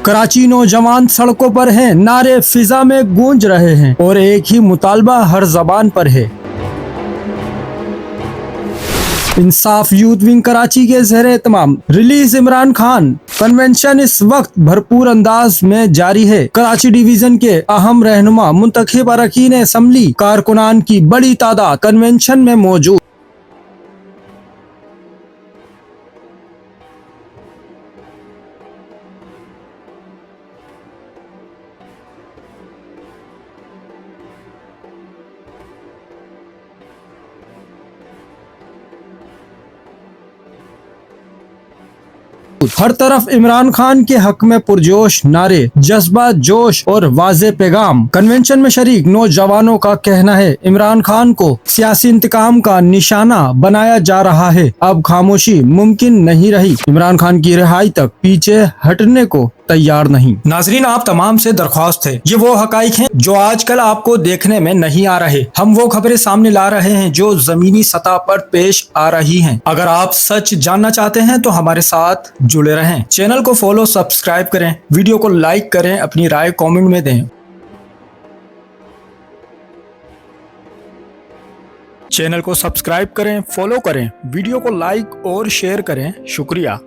कराची नौजवान सड़कों पर हैं, नारे फिजा में गूंज रहे हैं और एक ही मुतालबा हर जबान पर है। इंसाफ यूथ विंग कराची के ज़ेर-ए-तमाम रिलीज इमरान खान कन्वेंशन इस वक्त भरपूर अंदाज में जारी है। कराची डिवीजन के अहम रहनुमा मुंतखब अरकान असम्बली कारकुनान की बड़ी तादाद कन्वेंशन में मौजूद। हर तरफ इमरान खान के हक में पुरजोश नारे, जज्बा, जोश और वाज़े पैगाम। कन्वेंशन में शरीक नौजवानों का कहना है इमरान खान को सियासी इंतकाम का निशाना बनाया जा रहा है। अब खामोशी मुमकिन नहीं रही। इमरान खान की रिहाई तक पीछे हटने को तैयार नहीं। नाजरीन, आप तमाम से दरख्वास्त है, ये वो हकाइक हैं जो आजकल आपको देखने में नहीं आ रहे। हम वो खबरें सामने ला रहे हैं जो जमीनी सतह पर पेश आ रही हैं। अगर आप सच जानना चाहते हैं तो हमारे साथ जुड़े रहें। चैनल को फॉलो, सब्सक्राइब करें, वीडियो को लाइक करें, अपनी राय कमेंट में दें। चैनल को सब्सक्राइब करें, फॉलो करें, वीडियो को लाइक और शेयर करें। शुक्रिया।